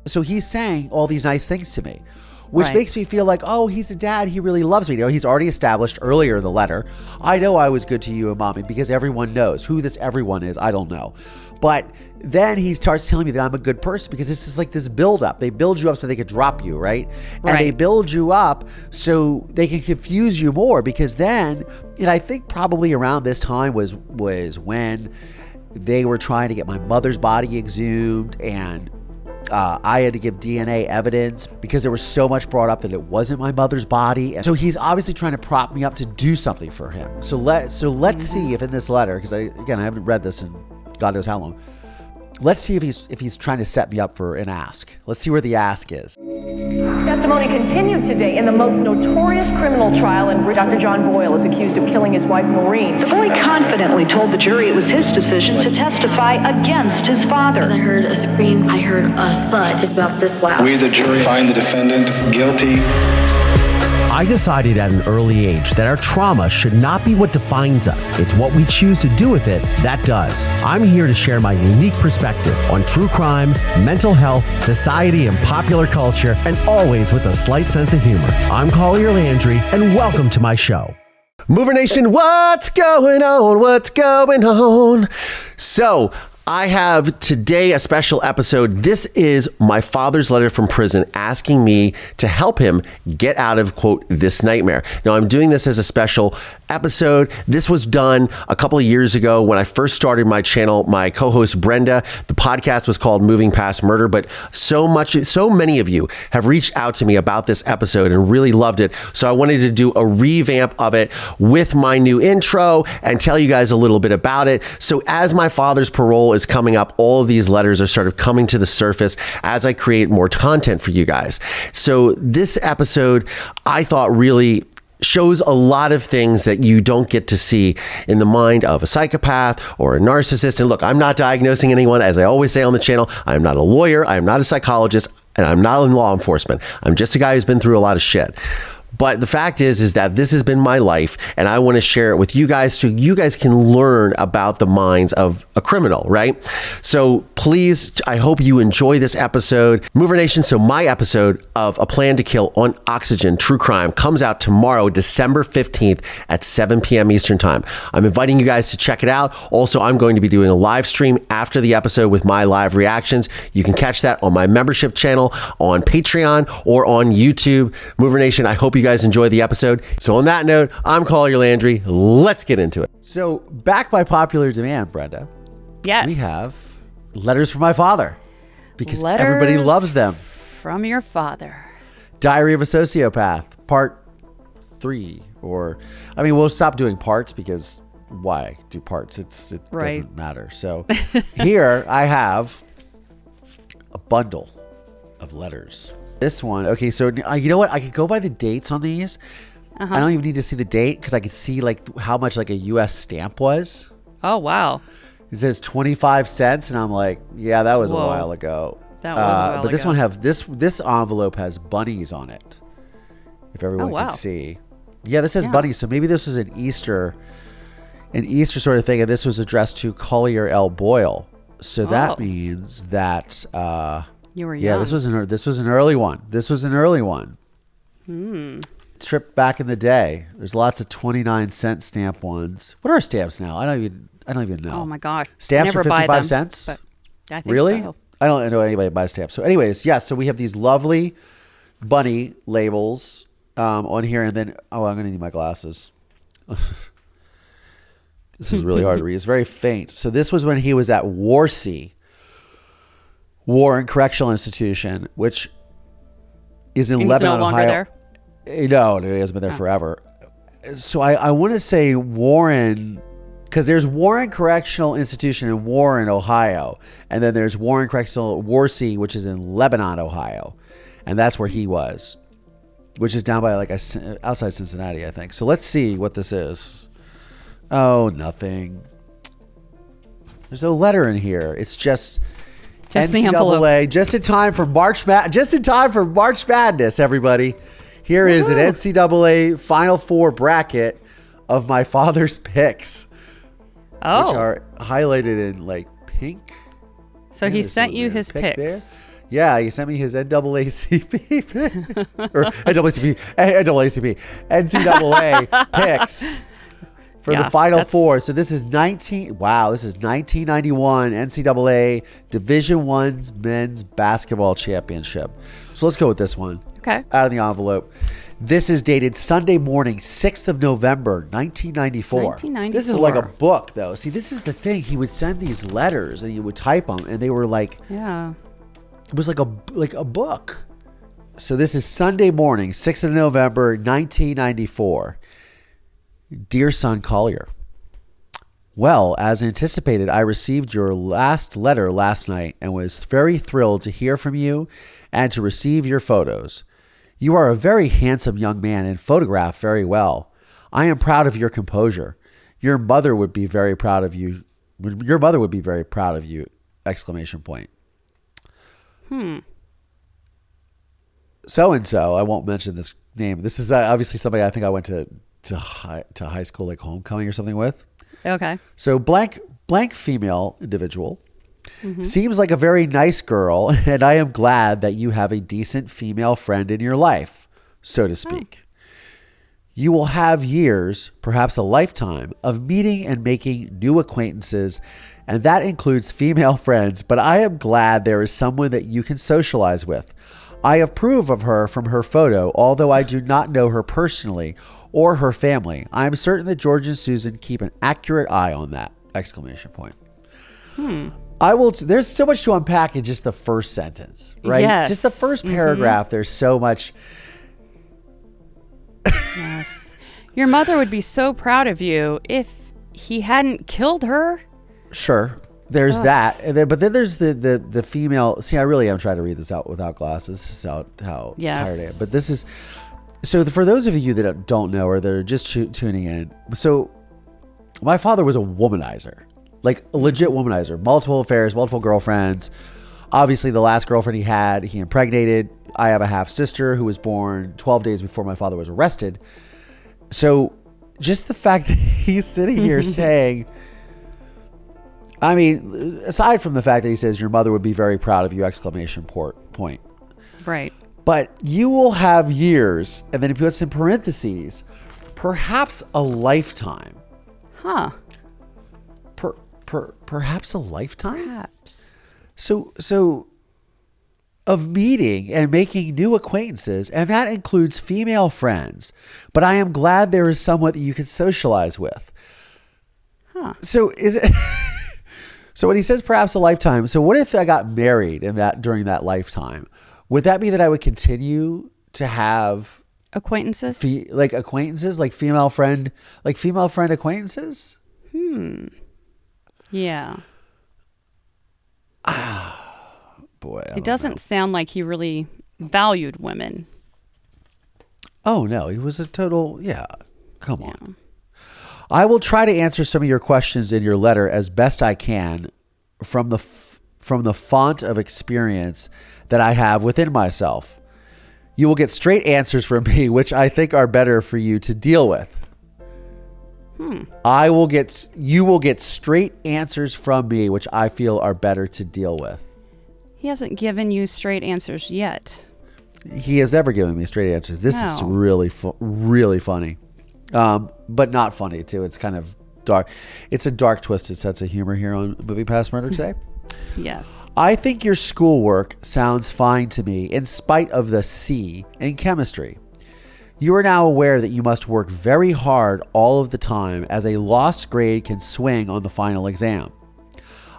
So he's saying all these nice things to me, which makes me feel like, oh, he's a dad. He really loves me. You know, he's already established earlier in the letter, I know I was good to you and mommy, because everyone knows. Who this everyone is, I don't know. But then he starts telling me that I'm a good person, because this is like this build up. They build you up so they could drop you, right? And they build you up so they can confuse you more, because then, and I think probably around this time was when they were trying to get my mother's body exhumed, and I had to give DNA evidence because there was so much brought up that it wasn't my mother's body. And so he's obviously trying to prop me up to do something for him. So let's see if in this letter, because I haven't read this in God knows how long. Let's see if he's trying to set me up for an ask. Let's see where the ask is. Testimony continued today in the most notorious criminal trial in which Dr. John Boyle is accused of killing his wife, Maureen. The boy confidently told the jury it was his decision to testify against his father. I heard a scream, I heard a thud. It's about this loud. We, the jury, find the defendant guilty. I decided at an early age that our trauma should not be what defines us. It's what we choose to do with it that does. I'm here to share my unique perspective on true crime, mental health, society, and popular culture, and always with a slight sense of humor. I'm Collier Landry, and welcome to my show. Mover Nation, what's going on? What's going on? So, I have today a special episode. This is my father's letter from prison asking me to help him get out of, quote, this nightmare. Now, I'm doing this as a special episode. This was done a couple of years ago when I first started my channel. My co-host Brenda, the podcast was called Moving Past Murder, but so many of you have reached out to me about this episode and really loved it. So I wanted to do a revamp of it with my new intro and tell you guys a little bit about it. So as my father's parole is coming up, all of these letters are sort of coming to the surface as I create more content for you guys. So this episode, I thought, really shows a lot of things that you don't get to see in the mind of a psychopath or a narcissist. And look, I'm not diagnosing anyone. As I always say on the channel, I am not a lawyer, I am not a psychologist, and I'm not in law enforcement. I'm just a guy who's been through a lot of shit. But the fact is that this has been my life, and I want to share it with you guys so you guys can learn about the minds of a criminal, right? So please, I hope you enjoy this episode. Mover Nation, so my episode of A Plan to Kill on Oxygen True Crime comes out tomorrow, December 15th at 7 p.m. Eastern Time. I'm inviting you guys to check it out. Also, I'm going to be doing a live stream after the episode with my live reactions. You can catch that on my membership channel, on Patreon, or on YouTube. Mover Nation, I hope you guys enjoy the episode. So on that note, I'm Collier Landry. Let's get into it. So back by popular demand, Brenda. Yes. We have letters from my father, because Letters everybody loves them. From your father. Diary of a Sociopath, part 3. Or, I mean, we'll stop doing parts because why do parts? It doesn't matter. So here I have a bundle of letters. This one, okay, so you know what? I could go by the dates on these. I don't even need to see the date because I could see like how much like a U.S. stamp was. Oh, wow. It says 25 cents, and I'm like, yeah, that was a while ago. That was a while but this ago. one have this envelope has bunnies on it. If everyone can see, yeah, this has bunnies. So maybe this was an Easter sort of thing, and this was addressed to Collier L. Boyle. So that means that you were young. yeah, this was an early one. This was an early one. Trip back in the day. There's lots of 29-cent stamp ones. What are stamps now? I don't even know. Oh my gosh. Stamps Never are 55 cents? But I think Really? so. I don't know anybody buys stamps. So anyways, yes, so we have these lovely bunny labels on here, and then I'm going to need my glasses. This is really hard to read. It's very faint. So this was when he was at Warren Correctional Institution, which is in Lebanon, no longer Ohio. there? No, he hasn't been there forever. So I want to say Warren, because there's Warren Correctional Institution in Warren, Ohio, and then there's Warren Correctional Warsi, which is in Lebanon, Ohio, and that's where he was, which is down by like outside Cincinnati, I think. So let's see what this is. Oh, nothing. There's no letter in here. It's just the envelope. NCAA, just in time for March Madness, everybody. Here is an NCAA Final Four bracket of my father's picks, which are highlighted in like pink. So he sent you his pick picks. there. Yeah, he sent me his NAACP or NCAA picks for the Final Four. So this is 1991 NCAA Division I Men's Basketball Championship. So let's go with this one. Okay. Out of the envelope. This is dated Sunday morning, 6th of November, 1994. This is like a book, though. See, this is the thing. He would send these letters, and he would type them, and they were like... Yeah. It was like a book. So this is Sunday morning, 6th of November, 1994. Dear son Collier, well, as anticipated, I received your last letter last night and was very thrilled to hear from you and to receive your photos. You are a very handsome young man and photograph very well. I am proud of your composure. Your mother would be very proud of you. Your mother would be very proud of you! Exclamation point. So-and-so, I won't mention this name. This is obviously somebody I think I went to high school, like homecoming or something with. Okay. So blank female individual seems like a very nice girl, and I am glad that you have a decent female friend in your life, so to speak. You will have years, perhaps a lifetime, of meeting and making new acquaintances, and that includes female friends, but I am glad there is someone that you can socialize with. I approve of her from her photo, although I do not know her personally or her family. I am certain that George and Susan keep an accurate eye on that! Exclamation point. There's so much to unpack in just the first sentence, right? Yes. Just the first paragraph, there's so much. Yes. Your mother would be so proud of you if he hadn't killed her. Sure. There's that. But then there's the female. See, I really am trying to read this out without glasses. This is how tired I am. But this is. So for those of you that don't know or they're just tuning in. So my father was a womanizer. Like a legit womanizer. Multiple affairs, multiple girlfriends. Obviously, the last girlfriend he had, he impregnated. I have a half sister who was born 12 days before my father was arrested. So just the fact that he's sitting here saying, I mean, aside from the fact that he says your mother would be very proud of you, exclamation point. Right. But you will have years, and then he puts in parentheses, perhaps a lifetime. Huh. Perhaps a lifetime? Perhaps. So of meeting and making new acquaintances, and that includes female friends. But I am glad there is someone that you can socialize with. Huh. So is it? So when he says perhaps a lifetime, so what if I got married during that lifetime? Would that mean that I would continue to have acquaintances? Acquaintances, like female friend acquaintances? Yeah. Boy, it doesn't sound like he really valued women. Oh no, he was a total, come on. I will try to answer some of your questions in your letter as best I can from the font of experience that I have within myself. You will get straight answers from me, which I think are better for you to deal with. You will get straight answers from me, which I feel are better to deal with. He hasn't given you straight answers yet. He has never given me straight answers. This is really, really funny. But not funny too. It's kind of dark. It's a dark, twisted sense of humor here on Moving Past Murder today. Yes. I think your schoolwork sounds fine to me in spite of the C in chemistry. You are now aware that you must work very hard all of the time, as a lost grade can swing on the final exam.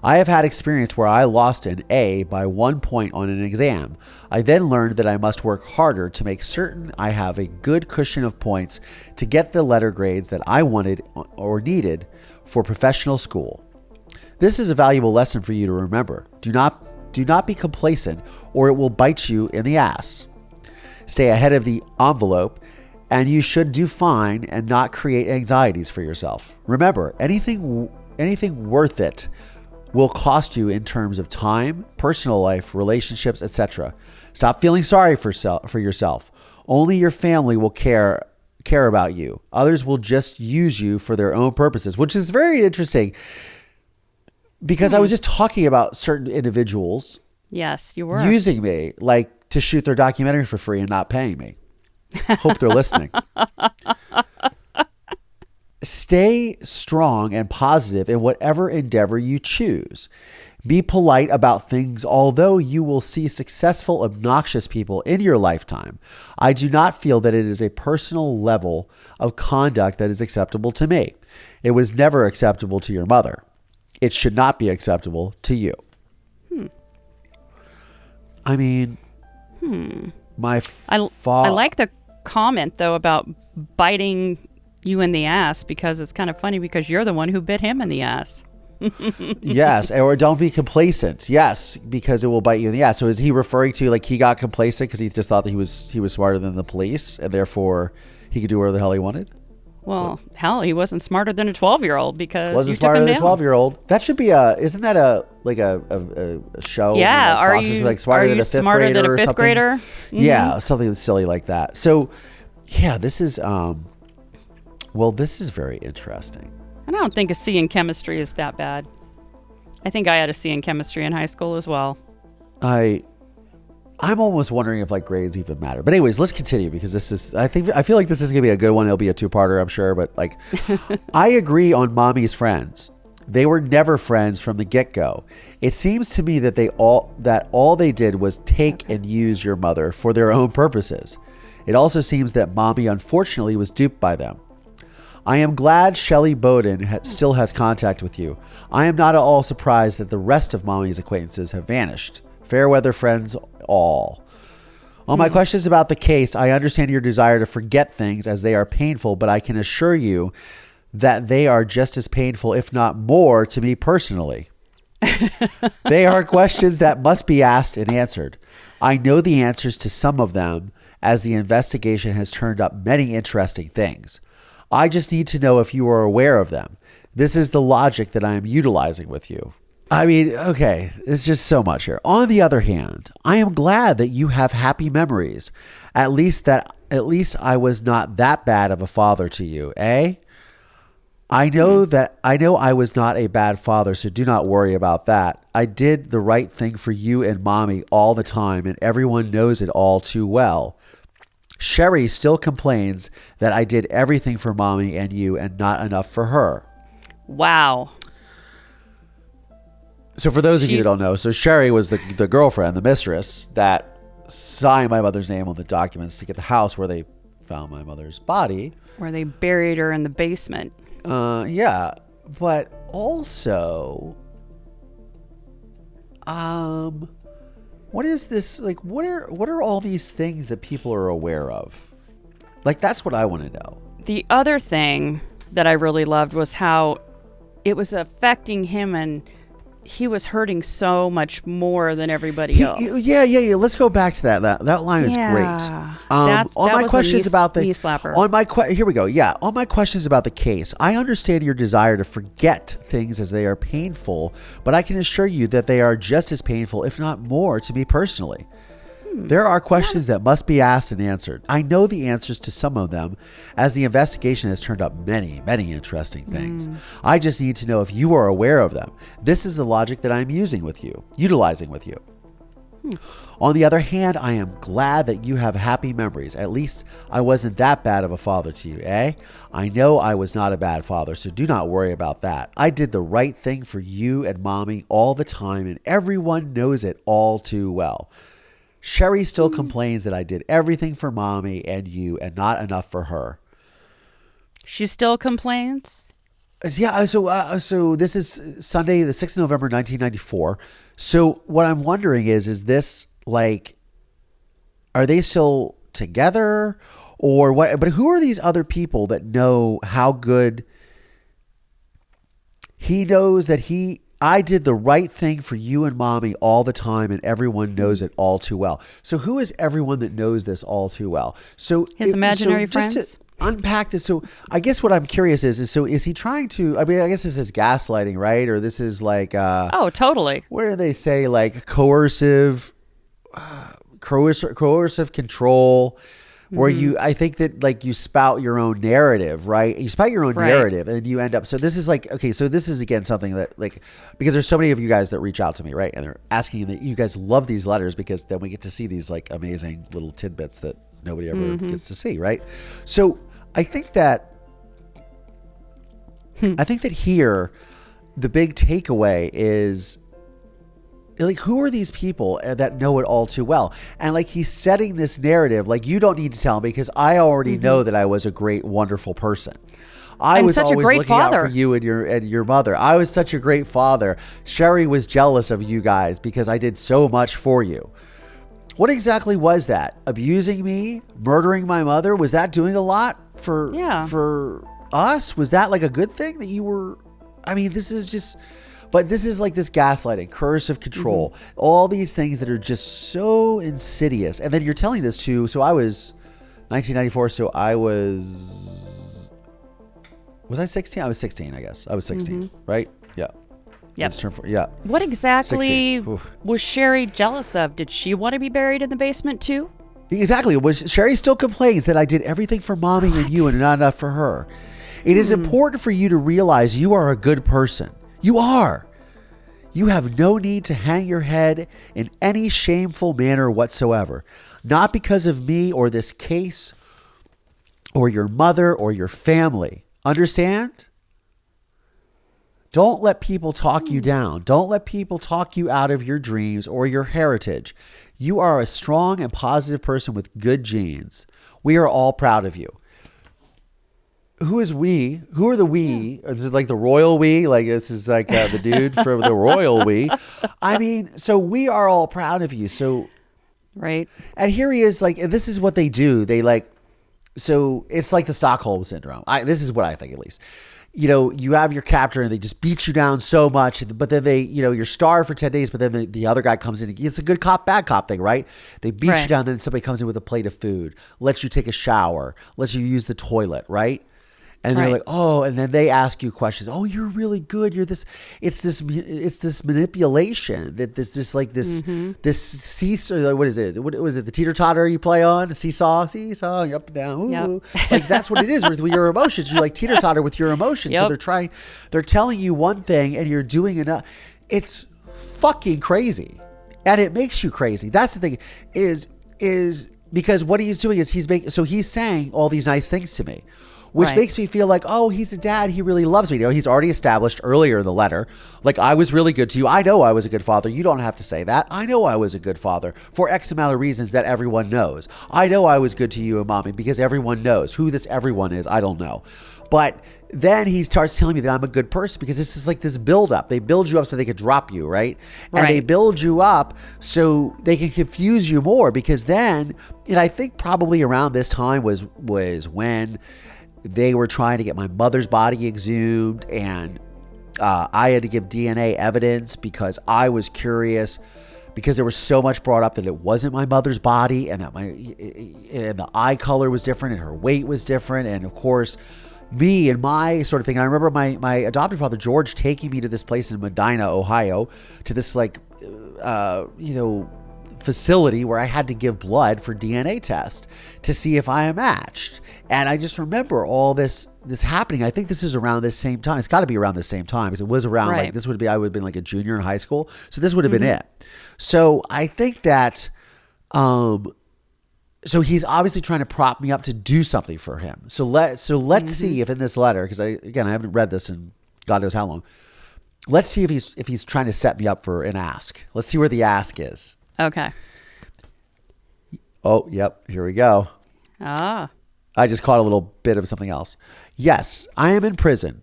I have had experience where I lost an A by 1 point on an exam. I then learned that I must work harder to make certain I have a good cushion of points to get the letter grades that I wanted or needed for professional school. This is a valuable lesson for you to remember. Do not be complacent, or it will bite you in the ass. Stay ahead of the envelope, and you should do fine and not create anxieties for yourself. Remember, anything worth it will cost you in terms of time, personal life, relationships, etc. Stop feeling sorry for yourself. Only your family will care about you. Others will just use you for their own purposes, which is very interesting, because I was just talking about certain individuals Yes, you were. using me like to shoot their documentary for free and not paying me. Hope they're listening. Stay strong and positive in whatever endeavor you choose. Be polite about things, although you will see successful, obnoxious people in your lifetime. I do not feel that it is a personal level of conduct that is acceptable to me. It was never acceptable to your mother. It should not be acceptable to you. I mean, I like the comment, though, about biting you in the ass, because it's kind of funny because you're the one who bit him in the ass. Yes, or don't be complacent. Yes, because it will bite you in the ass. So is he referring to like he got complacent because he just thought that he was smarter than the police and therefore he could do whatever the hell he wanted? Well, hell, he wasn't smarter than a 12-year-old because Wasn't you took smarter him than a down. 12-year-old. That should be isn't that a show? Yeah, like are Fox is you like smarter are than you a fifth smarter grader than a or fifth something? grader? Yeah, something silly like that. So, yeah, this is this is very interesting. And I don't think a C in chemistry is that bad. I think I had a C in chemistry in high school as well. I'm almost wondering if like grades even matter. But anyways, let's continue because I feel like this is gonna be a good one. It'll be a two-parter, I'm sure. But like, I agree on mommy's friends. They were never friends from the get-go. It seems to me that all they did was take and use your mother for their own purposes. It also seems that mommy unfortunately was duped by them. I am glad Shelley Bowden still has contact with you. I am not at all surprised that the rest of mommy's acquaintances have vanished. Fair weather friends all. On my questions about the case, I understand your desire to forget things as they are painful, but I can assure you that they are just as painful, if not more, to me personally. They are questions that must be asked and answered. I know the answers to some of them, as the investigation has turned up many interesting things. I just need to know if you are aware of them. This is the logic that I am utilizing with you. I mean, okay, it's just so much here. On the other hand, I am glad that you have happy memories. At least I was not that bad of a father to you, eh? I know I was not a bad father, so do not worry about that. I did the right thing for you and mommy all the time, and everyone knows it all too well. Sherry still complains that I did everything for mommy and you and not enough for her. Wow. So for those of you who don't know, so Sherry was the girlfriend, the mistress that signed my mother's name on the documents to get the house where they found my mother's body. Where they buried her in the basement. Yeah. But also, what is this? Like, what are all these things that people are aware of? Like, that's what I want to know. The other thing that I really loved was how it was affecting him, and he was hurting so much more than everybody else. Yeah. Let's go back to that. That line is great. That my was questions about the knee slapper. Here we go. Yeah, on my questions about the case, I understand your desire to forget things as they are painful, but I can assure you that they are just as painful, if not more, to me personally. There are questions that must be asked and answered. I know the answers to some of them, as the investigation has turned up many, many interesting things. I just need to know if you are aware of them. This is the logic that I'm utilizing with you. On the other hand, I am glad that you have happy memories. At least I wasn't that bad of a father to you, eh? I know I was not a bad father, so do not worry about that. I did the right thing for you and mommy all the time, and everyone knows it all too well. Sherry still complains that I did everything for mommy and you and not enough for her. She still complains? Yeah, so this is Sunday, the 6th of November, 1994. So what I'm wondering is this like, are they still together or what? But who are these other people that know how good he knows that I did the right thing for you and mommy all the time, and everyone knows it all too well. So who is everyone that knows this all too well? So his imaginary friends? friends? Just to unpack this. So I guess what I'm curious is he trying to, I mean, I guess this is gaslighting, right? Or this is like, oh, totally. What do they say? Like coercive control. where I think that like you spout your own narrative, right? You spout your own narrative and you end up, so this is like, okay, so this is again, something that like, because there's so many of you guys that reach out to me, right? And they're asking that you guys love these letters because then we get to see these like amazing little tidbits that nobody ever gets to see, right? So I think that, here, the big takeaway is, like, who are these people that know it all too well? And like, he's setting this narrative, like, you don't need to tell me because I already know that I was a great, wonderful person. I was always looking out for you and your mother. I was such a great father. Sherry was jealous of you guys because I did so much for you. What exactly was that? Abusing me? Murdering my mother? Was that doing a lot for us? Was that like a good thing that you were? I mean, this is just... But this is like this gaslighting, coercive control, all these things that are just so insidious. And then you're telling this to, so I was 1994, so I was I 16? I was 16, I guess. I was 16, right? Yeah. Yep. Yeah. What exactly was Sherry jealous of? Did she want to be buried in the basement too? Exactly. Sherry still complains that I did everything for mommy and you and not enough for her. It is important for you to realize you are a good person. You are. You have no need to hang your head in any shameful manner whatsoever. Not because of me or this case or your mother or your family. Understand? Don't let people talk you down. Don't let people talk you out of your dreams or your heritage. You are a strong and positive person with good genes. We are all proud of you. Who is we? Who are the we? Is it like the royal we? Like this is like the dude from the royal we. I mean, so we are all proud of you. So, right. And here he is, like, and this is what they do. They like, so it's like the Stockholm syndrome. This is what I think, at least. You know, you have your captor and they just beat you down so much, but then they, you know, you're starved for 10 days, but then the other guy comes in. It's a good cop, bad cop thing, right? They beat you down, then somebody comes in with a plate of food, lets you take a shower, lets you use the toilet, right? And they're like, oh, and then they ask you questions. Oh, you're really good. You're this. It's this manipulation that this like this this seesaw. What is it? What was it? The teeter totter you play on? Seesaw, you up and down. Ooh. Yep. Like that's what it is with your emotions. You like teeter totter with your emotions. Yep. So they're telling you one thing and you're doing another. It's fucking crazy, and it makes you crazy. That's the thing. Is because what he's doing is he's saying all these nice things to me. Which makes me feel like, oh, he's a dad. He really loves me. You know, he's already established earlier in the letter, like, I was really good to you. I know I was a good father. You don't have to say that. I know I was a good father for X amount of reasons that everyone knows. I know I was good to you and mommy because everyone knows. Who this everyone is, I don't know. But then he starts telling me that I'm a good person because this is like this build up. They build you up so they could drop you, right? And they build you up so they can confuse you more because then, and I think probably around this time was when they were trying to get my mother's body exhumed, and I had to give DNA evidence because I was curious, because there was so much brought up that it wasn't my mother's body, and that and the eye color was different, and her weight was different, and of course, me and my sort of thing. I remember my adopted father George taking me to this place in Medina, Ohio, to this like facility where I had to give blood for DNA test to see if I am matched. And I just remember all this happening. I think this is around this same time. It's got to be around the same time because it was around like this I would have been like a junior in high school. So this would have been it. So I think that, so he's obviously trying to prop me up to do something for him. So let's see if in this letter, because I haven't read this in God knows how long. Let's see if he's trying to set me up for an ask. Let's see where the ask is. Okay. Oh, yep. Here we go. I just caught a little bit of something else. Yes, I am in prison.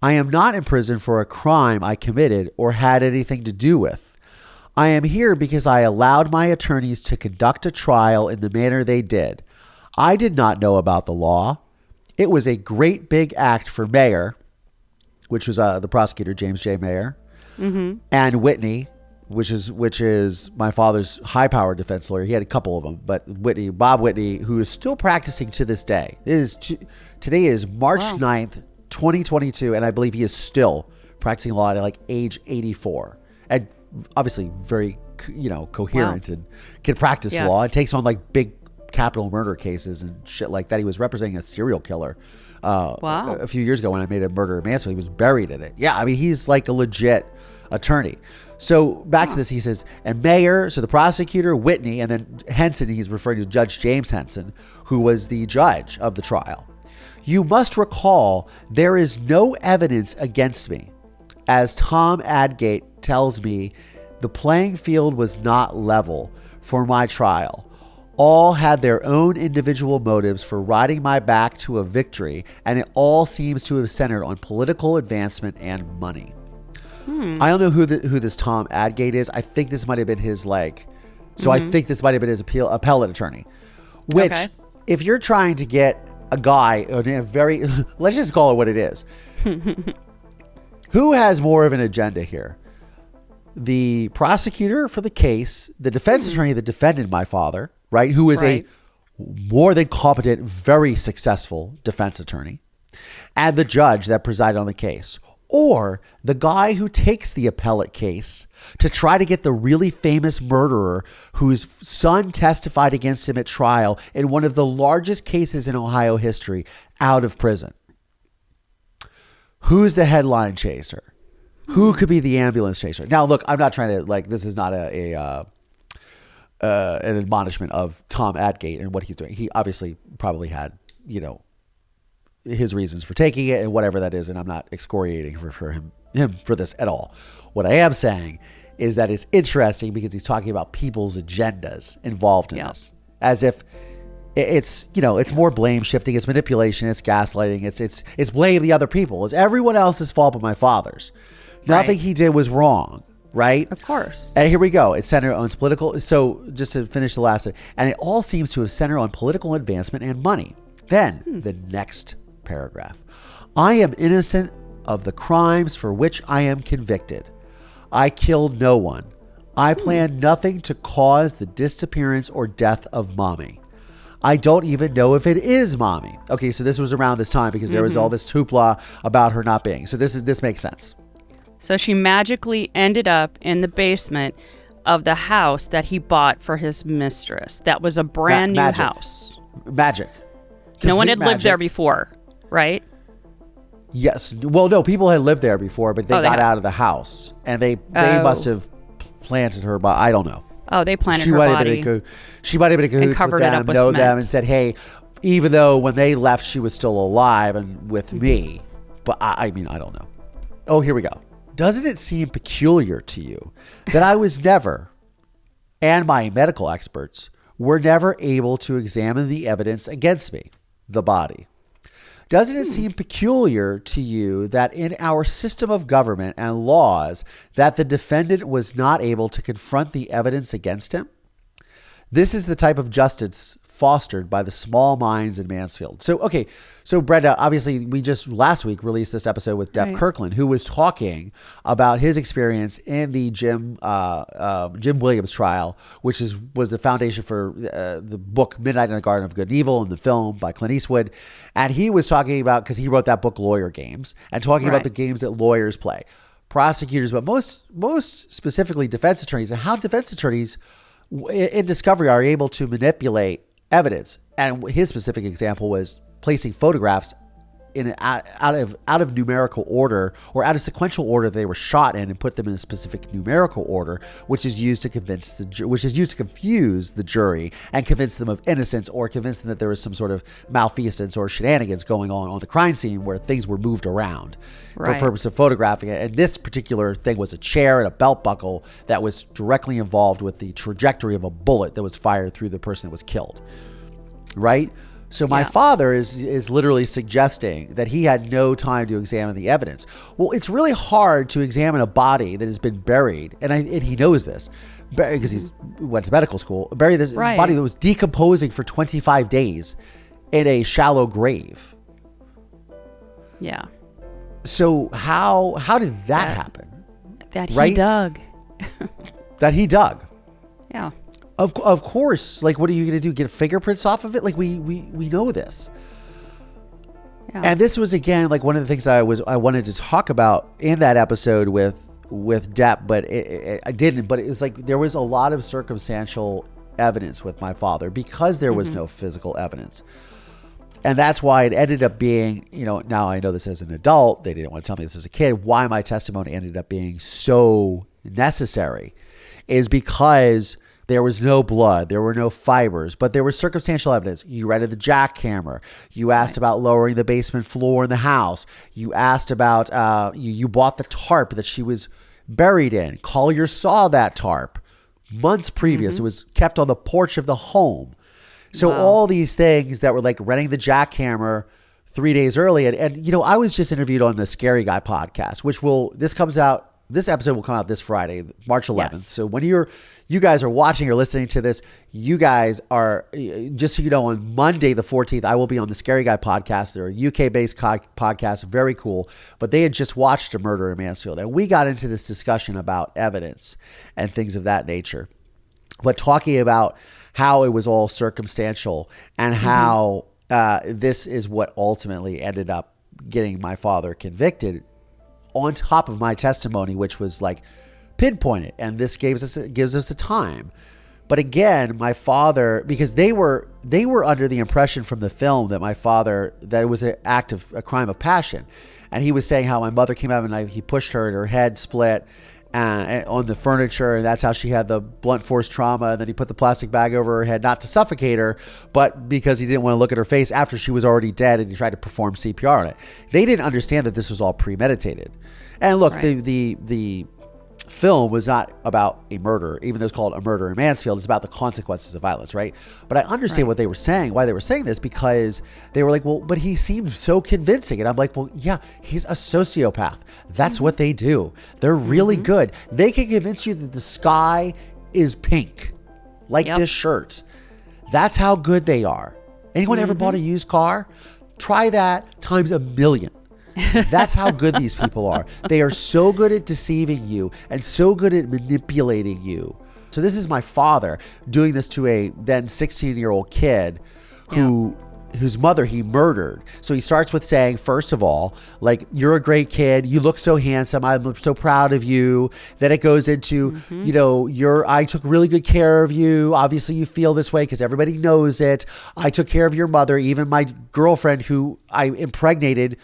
I am not in prison for a crime I committed or had anything to do with. I am here because I allowed my attorneys to conduct a trial in the manner they did. I did not know about the law. It was a great big act for Mayer, which was the prosecutor, James J. Mayer, and Whitney, which is my father's high-powered defense lawyer. He had a couple of them, but Bob Whitney, who is still practicing to this day. Today is March 9th, 2022, and I believe he is still practicing law at like age 84. And obviously very, coherent and can practice law. It takes on like big capital murder cases and shit like that. He was representing a serial killer a few years ago when I made a murder manslaughter. He was buried in it. Yeah, I mean, he's like a legit attorney. So back to this, he says, and Mayer, so the prosecutor, Whitney, and then Henson, he's referring to Judge James Henson, who was the judge of the trial. You must recall there is no evidence against me. As Tom Adgate tells me, the playing field was not level for my trial. All had their own individual motives for riding my back to a victory, and it all seems to have centered on political advancement and money. I don't know who this Tom Adgate is. I think this might have been his I think this might have been his appellate attorney. Which, if you're trying to get a guy in a very, let's just call it what it is. Who has more of an agenda here? The prosecutor for the case, the defense attorney that defended my father, right? Who is a more than competent, very successful defense attorney, and the judge that presided on the case. Or the guy who takes the appellate case to try to get the really famous murderer whose son testified against him at trial in one of the largest cases in Ohio history out of prison. Who's the headline chaser? Who could be the ambulance chaser? Now, look, I'm not trying to this is not an admonishment of Tom Adgate and what he's doing. He obviously probably had, his reasons for taking it and whatever that is, and I'm not excoriating for him for this at all. What I am saying is that it's interesting because he's talking about people's agendas involved in this, as if it's more blame shifting, it's manipulation, it's gaslighting, it's blame the other people, it's everyone else's fault but my father's. Nothing he did was wrong, right? Of course. And here we go. It's centered on political. So just to finish the last, and it all seems to have centered on political advancement and money. Then the next paragraph. I am innocent of the crimes for which I am convicted. I killed no one. I planned nothing to cause the disappearance or death of Mommy. I don't even know if it is Mommy. Okay, so this was around this time because there was all this hoopla about her not being. So this makes sense. So she magically ended up in the basement of the house that he bought for his mistress. That was a brand new house. Magic. No one had lived there before, right? Yes. Well, no, people had lived there before, but they got out of the house. And they must have planted her, but I don't know. Oh, they planted her body. She might have been in cahoots covered with it them, up with know cement. them, and said, hey, even though when they left, she was still alive and with me. But I mean, I don't know. Oh, here we go. Doesn't it seem peculiar to you that I was never, and my medical experts, were never able to examine the evidence against me, the body? Doesn't it seem peculiar to you that in our system of government and laws that the defendant was not able to confront the evidence against him? This is the type of justice fostered by the small minds in Mansfield. So Brenda, obviously we just last week released this episode with Depp Kirkland, who was talking about his experience in the Jim Williams trial, which was the foundation for the book Midnight in the Garden of Good and Evil and the film by Clint Eastwood. And he was talking about, because he wrote that book Lawyer Games, and talking about the games that lawyers play, prosecutors, but most specifically defense attorneys, and how defense attorneys in discovery are able to manipulate evidence. And his specific example was placing photographs in out of numerical order, or out of sequential order they were shot in, and put them in a specific numerical order, which is used to confuse the jury and convince them of innocence, or convince them that there was some sort of malfeasance or shenanigans going on the crime scene where things were moved around for the purpose of photographing it. And this particular thing was a chair and a belt buckle that was directly involved with the trajectory of a bullet that was fired through the person that was killed. Right? So my father is literally suggesting that he had no time to examine the evidence. Well, it's really hard to examine a body that has been buried, and he knows this because he went to medical school. Bury this body that was decomposing for 25 days in a shallow grave. Yeah. So how did that happen? That he dug. That he dug. Yeah. Of course, like, what are you going to do? Get fingerprints off of it? Like, we know this. Yeah. And this was, again, like, one of the things I wanted to talk about in that episode with Depp, but I didn't. But it was like there was a lot of circumstantial evidence with my father because there was no physical evidence. And that's why it ended up being, now I know this as an adult, they didn't want to tell me this as a kid, why my testimony ended up being so necessary is because there was no blood, there were no fibers, but there was circumstantial evidence. You rented the jackhammer. You asked about lowering the basement floor in the house. You asked about, you bought the tarp that she was buried in. Collier saw that tarp months previous. It was kept on the porch of the home. So all these things that were like renting the jackhammer 3 days early. And I was just interviewed on the Scary Guy podcast, this episode will come out this Friday, March 11th. Yes. So when you guys are watching or listening to this, you guys are, just so you know, on Monday the 14th, I will be on the Scary Guy podcast. They're a UK-based podcast, very cool. But they had just watched a murder in Mansfield. And we got into this discussion about evidence and things of that nature. But talking about how it was all circumstantial and how this is what ultimately ended up getting my father convicted on top of my testimony, which was like pinpointed. And this gives us a time. But again, my father, because they were under the impression from the film that my father, that it was a crime of passion. And he was saying how my mother came out and he pushed her and her head split on the furniture, and that's how she had the blunt force trauma. And then he put the plastic bag over her head, not to suffocate her, but because he didn't want to look at her face after she was already dead, and he tried to perform CPR on it. They didn't understand that this was all premeditated. And look, the film was not about a murder, even though it's called A Murder in Mansfield. It's about the consequences of violence, right? But I understand what they were saying, why they were saying this, because they were like, well, but he seemed so convincing. And I'm like, well, yeah, he's a sociopath. That's what they do. They're really good. They can convince you that the sky is pink, like this shirt. That's how good they are. Anyone ever bought a used car? Try that times 1,000,000. That's how good these people are. They are so good at deceiving you and so good at manipulating you. So this is my father doing this to a then 16-year-old kid whose mother he murdered. So he starts with saying, first of all, like, you're a great kid. You look so handsome. I'm so proud of you. Then it goes into, I took really good care of you. Obviously you feel this way because everybody knows it. I took care of your mother. Even my girlfriend who I impregnated,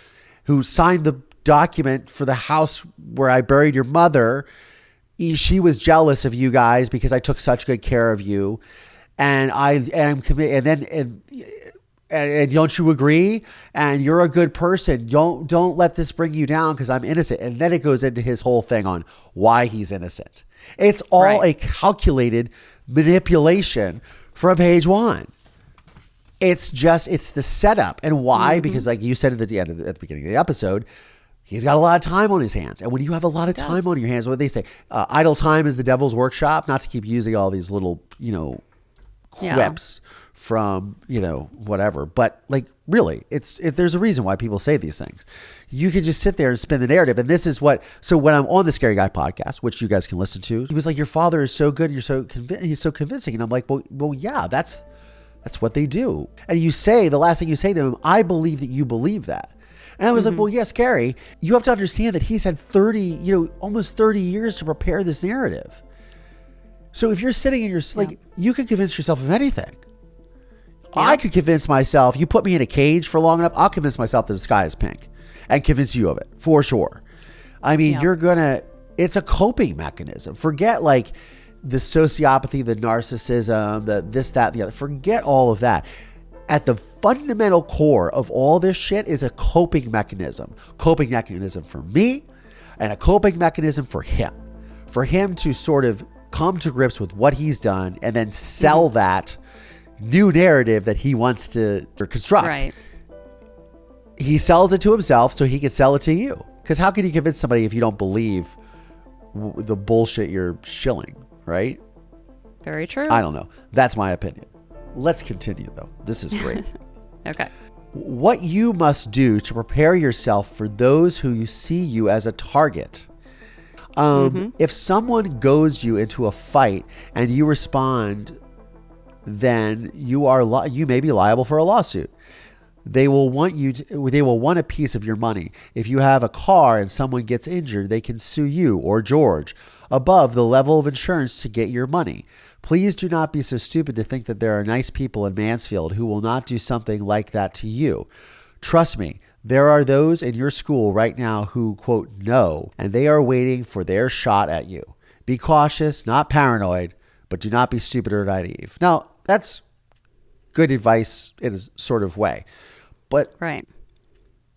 who signed the document for the house where I buried your mother, she was jealous of you guys because I took such good care of you. And I am committed. And don't you agree? And you're a good person. Don't let this bring you down because I'm innocent. And then it goes into his whole thing on why he's innocent. It's all a calculated manipulation from page one. It's the setup. And why? Because like you said at the beginning of the episode, he's got a lot of time on his hands. And when you have a lot of time on your hands, what do they say? Idle time is the devil's workshop. Not to keep using all these little, quips from, whatever. But like, really, there's a reason why people say these things. You can just sit there and spin the narrative. And this is so when I'm on the Scary Guy podcast, which you guys can listen to, he was like, your father is so good. He's so convincing. And I'm like, well, yeah, that's what they do. And the last thing you say to him, I believe that you believe that. And I was like, well, yes, Gary, you have to understand that he's had almost 30 years to prepare this narrative. So if you're sitting in you could convince yourself of anything. Yeah. I could convince myself, you put me in a cage for long enough, I'll convince myself that the sky is pink and convince you of it for sure. I mean, it's a coping mechanism. Forget like the sociopathy, the narcissism, the this, that, and the other. Forget all of that. At the fundamental core of all this shit is a coping mechanism. Coping mechanism for me and a coping mechanism for him. For him to sort of come to grips with what he's done and then sell that new narrative that he wants to construct. Right. He sells it to himself so he can sell it to you. Because how can you convince somebody if you don't believe the bullshit you're shilling? Right? Very true. I don't know. That's my opinion. Let's continue, though. This is great. Okay. What you must do to prepare yourself for those who see you as a target. If someone goads you into a fight and you respond, then you may be liable for a lawsuit. They will want a piece of your money. If you have a car and someone gets injured, they can sue you or George. above the level of insurance to get your money. Please do not be so stupid to think that there are nice people in Mansfield who will not do something like that to you. Trust me, there are those in your school right now who, quote, know, and they are waiting for their shot at you. Be cautious, not paranoid, but do not be stupid or naive. Now, that's good advice in a sort of way. But right.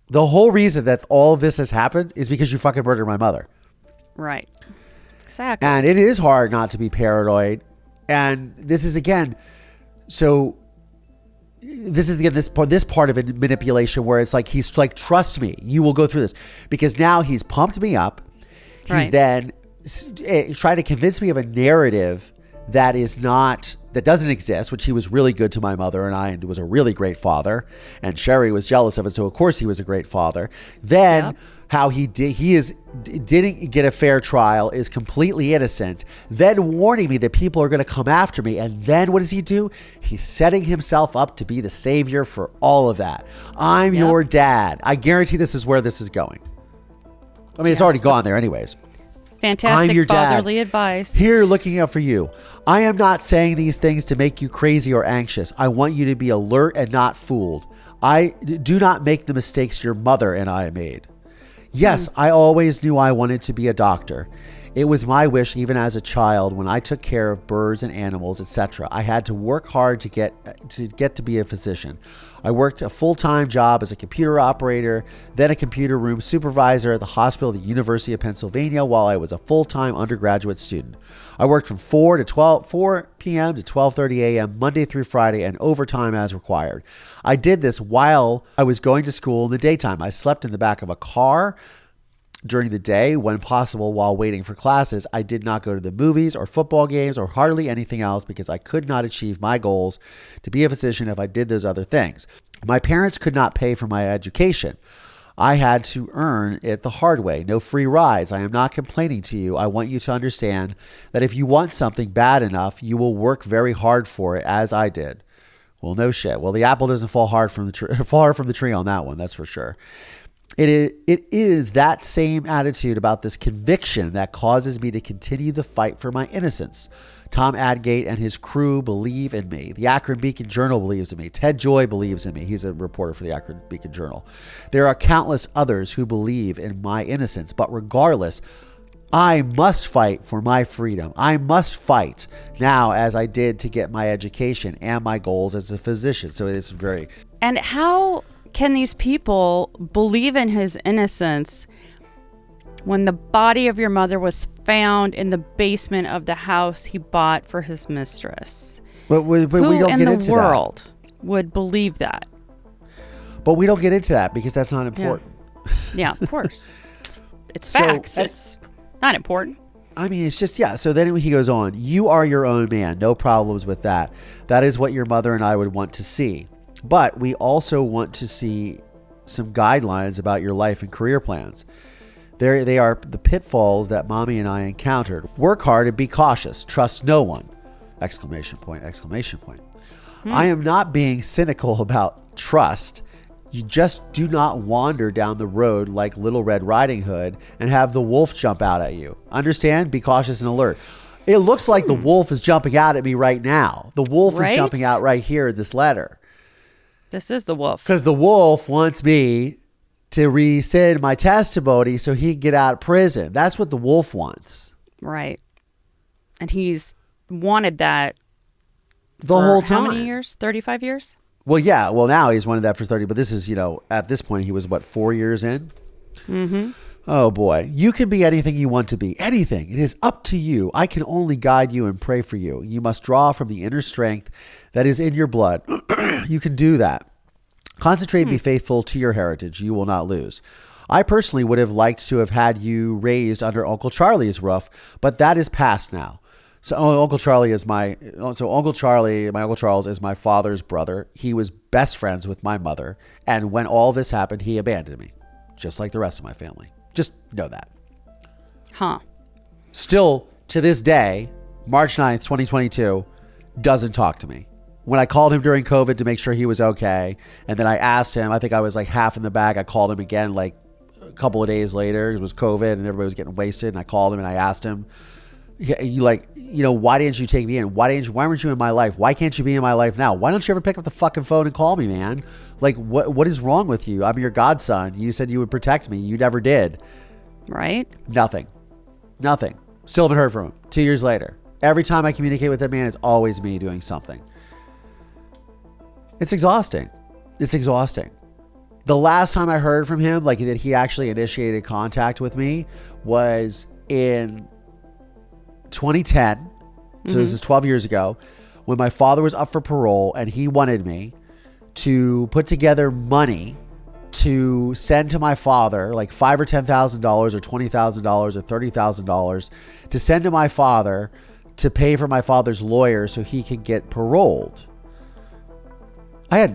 The whole reason that all of this has happened is because you fucking murdered my mother. Right. Exactly. And it is hard not to be paranoid. And this is again, this part of manipulation where it's like, he's like, trust me, you will go through this. Because now he's pumped me up. He's then trying to convince me of a narrative that doesn't exist, which he was really good to my mother and I, and was a really great father. And Sherry was jealous of it. So of course he was a great father. Then how he didn't get a fair trial, is completely innocent, then warning me that people are going to come after me. And then what does he do? He's setting himself up to be the savior for all of that. I'm your dad. I guarantee this is where this is going. I mean, it's already gone there anyways. Fantastic I'm your fatherly dad. advice. Here looking out for you. I am not saying these things to make you crazy or anxious. I want you to be alert and not fooled. I do not make the mistakes your mother and I made. Yes, I always knew I wanted to be a doctor. It was my wish even as a child when I took care of birds and animals, etc. I had to work hard to get to be a physician. I worked a full-time job as a computer operator, then a computer room supervisor at the hospital at the University of Pennsylvania while I was a full-time undergraduate student. I worked from 4 p.m. to 12:30 a.m. Monday through Friday and overtime as required. I did this while I was going to school in the daytime. I slept in the back of a car during the day when possible while waiting for classes. I did not go to the movies or football games or hardly anything else because I could not achieve my goals to be a physician if I did those other things. My parents could not pay for my education. I had to earn it the hard way. No free rides. I am not complaining to you. I want you to understand that if you want something bad enough, you will work very hard for it, as I did. Well, no shit. Well, the apple doesn't fall far from the tree on that one. That's for sure. It is that same attitude about this conviction that causes me to continue the fight for my innocence. Tom Adgate and his crew believe in me. The Akron Beacon Journal believes in me. Ted Joy believes in me. He's a reporter for the Akron Beacon Journal. There are countless others who believe in my innocence, but regardless, I must fight for my freedom. I must fight now as I did to get my education and my goals as a physician. So it's very... And how can these people believe in his innocence when the body of your mother was found in the basement of the house he bought for his mistress? But we don't get into that. Who in the world would believe that? But we don't get into that because that's not important. Yeah, of course. It's facts. It's not important. I mean, it's just, So then he goes on, you are your own man. No problems with that. That is what your mother and I would want to see. But we also want to see some guidelines about your life and career plans. They are the pitfalls that mommy and I encountered. Work hard and be cautious. Trust no one. ! I am not being cynical about trust. You just do not wander down the road like Little Red Riding Hood and have the wolf jump out at you. Understand? Be cautious and alert. It looks like the wolf is jumping out at me right now. The wolf is jumping out right here in this letter. This is the wolf. Because the wolf wants me to rescind my testimony so he can get out of prison. That's what the wolf wants. Right. And he's wanted that the whole time. How many years? 35 years? Well, yeah. Well, now he's wanted that for 30, but this is, at this point he was 4 years in? Mm-hmm. Oh boy. You can be anything you want to be. Anything. It is up to you. I can only guide you and pray for you. You must draw from the inner strength that is in your blood. You can do that. Concentrate and be faithful to your heritage. You will not lose. I personally would have liked to have had you raised under Uncle Charlie's roof, but that is past now. So Uncle Charles is my father's brother. He was best friends with my mother. And when all this happened, he abandoned me, just like the rest of my family. Just know that. Huh. Still, to this day, March 9th, 2022, doesn't talk to me. When I called him during COVID to make sure he was okay, and then I asked him, I think I was like half in the bag. I called him again like a couple of days later. It was COVID and everybody was getting wasted. And I called him and I asked him Yeah, you like, why didn't you take me in? Why weren't you in my life? Why can't you be in my life now? Why don't you ever pick up the fucking phone and call me, man? Like, what is wrong with you? I'm your godson. You said you would protect me. You never did. Right? Nothing. Still haven't heard from him. 2 years later. Every time I communicate with that man, it's always me doing something. It's exhausting. The last time I heard from him, like that he actually initiated contact with me, was in 2010. So this is 12 years ago, when my father was up for parole and he wanted me to put together money to send to my father, like $5,000 or $10,000 or $20,000 or $30,000 to send to my father to pay for my father's lawyer so he could get paroled. I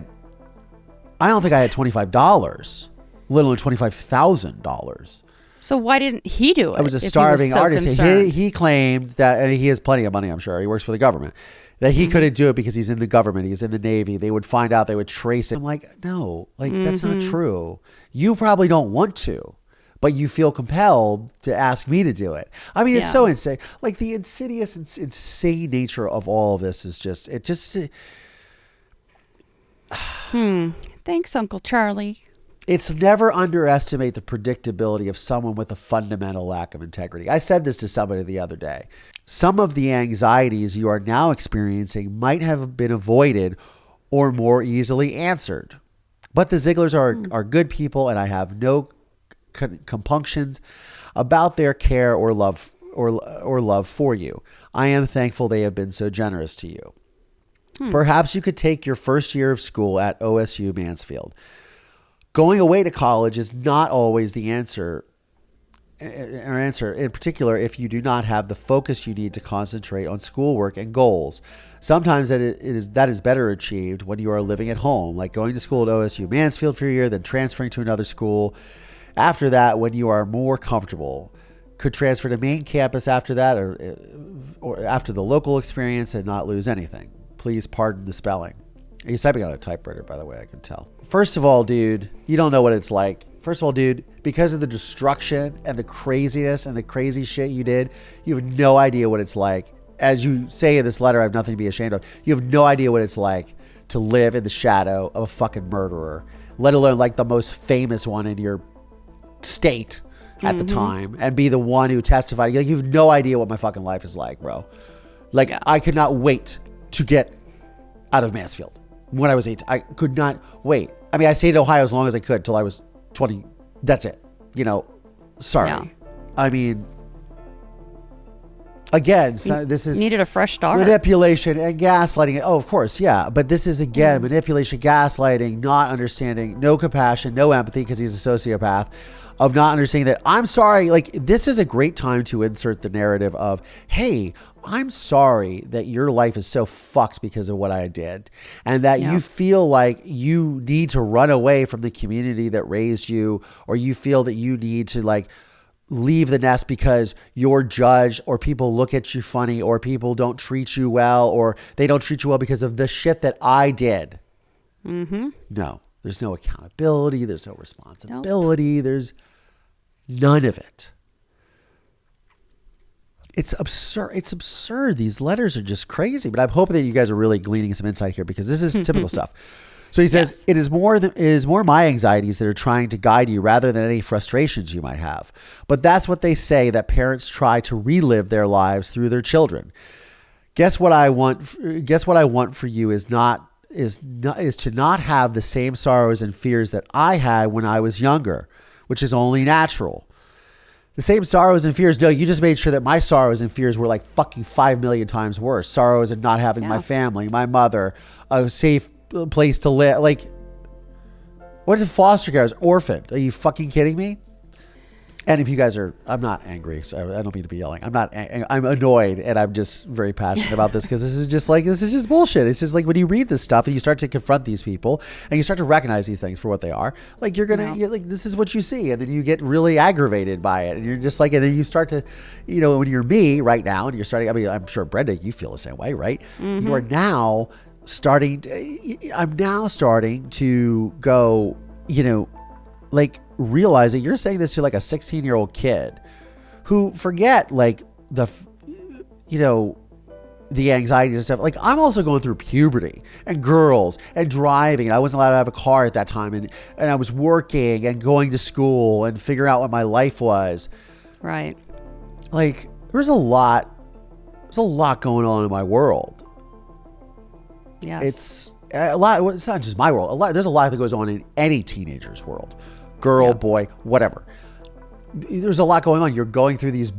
don't think I had $25, let alone $25,000. So why didn't he do it? I was a if he starving so artist. concerned? He claimed that, and he has plenty of money, I'm sure. He works for the government. That he couldn't do it because he's in the government. He's in the Navy. They would find out. They would trace it. I'm like, no, that's not true. You probably don't want to, but you feel compelled to ask me to do it. I mean, it's so insane. Like the insidious, insane nature of all of this is just, Thanks, Uncle Charlie. It's never underestimate the predictability of someone with a fundamental lack of integrity. I said this to somebody the other day. Some of the anxieties you are now experiencing might have been avoided or more easily answered. But the Zieglers are good people, and I have no compunctions about their care or love for you. I am thankful they have been so generous to you. Perhaps you could take your first year of school at OSU Mansfield. Going away to college is not always the answer, in particular if you do not have the focus you need to concentrate on schoolwork and goals. Sometimes that is better achieved when you are living at home, like going to school at OSU Mansfield for a year, then transferring to another school. After that, when you are more comfortable, could transfer to main campus after that, or after the local experience and not lose anything. Please pardon the spelling. He's typing on a typewriter, by the way, I can tell. First of all, dude, you don't know what it's like. First of all, dude, because of the destruction and the craziness and the crazy shit you did, you have no idea what it's like. As you say in this letter, I have nothing to be ashamed of. You have no idea what it's like to live in the shadow of a fucking murderer, let alone like the most famous one in your state at the time, and be the one who testified. Like, you have no idea what my fucking life is like, bro. Like, I could not wait to get out of Mansfield. When I was 8, I could not wait. I mean, I stayed in Ohio as long as I could till I was 20. That's it. Sorry. Yeah. I mean, again, this is needed a fresh start. Manipulation and gaslighting. Oh, of course, yeah. But this is, again, manipulation, gaslighting, not understanding, no compassion, no empathy, because he's a sociopath, of not understanding that I'm sorry. Like, this is a great time to insert the narrative of, hey, I'm sorry that your life is so fucked because of what I did, and that you feel like you need to run away from the community that raised you, or you feel that you need to like leave the nest because you're judged, or people look at you funny, or people don't treat you well, or they don't treat you well because of the shit that I did. No, there's no accountability. There's no responsibility. Nope. There's none of it. It's absurd. It's absurd. These letters are just crazy. But I'm hoping that you guys are really gleaning some insight here, because this is typical stuff. So he says, it is more my anxieties that are trying to guide you rather than any frustrations you might have. But that's what they say, that parents try to relive their lives through their children. Guess what I want for you is to not have the same sorrows and fears that I had when I was younger, which is only natural. The same sorrows and fears. No, you just made sure that my sorrows and fears were like fucking 5 million times worse. Sorrows of not having my family, my mother, a safe place to live. Like, what if foster care is orphaned? Are you fucking kidding me? And if you guys are, I'm not angry, so I don't mean to be yelling. I'm annoyed, and I'm just very passionate about this, because this is just bullshit. It's just like when you read this stuff and you start to confront these people and you start to recognize these things for what they are, like you're like, this is what you see, and then you get really aggravated by it, and you're just like, and then you start to, when you're me right now, and you're starting, I mean, I'm sure Brenda, you feel the same way, right? You are now I'm now starting to go, like, realizing you're saying this to like a 16-year-old kid who, forget like the anxieties and stuff. Like, I'm also going through puberty and girls and driving. And I wasn't allowed to have a car at that time. And I was working and going to school and figuring out what my life was. Right. Like, there's a lot going on in my world. Yes. It's a lot. Well, it's not just my world. There's a lot that goes on in any teenager's world. Girl, boy, whatever. There's a lot going on. You're going through these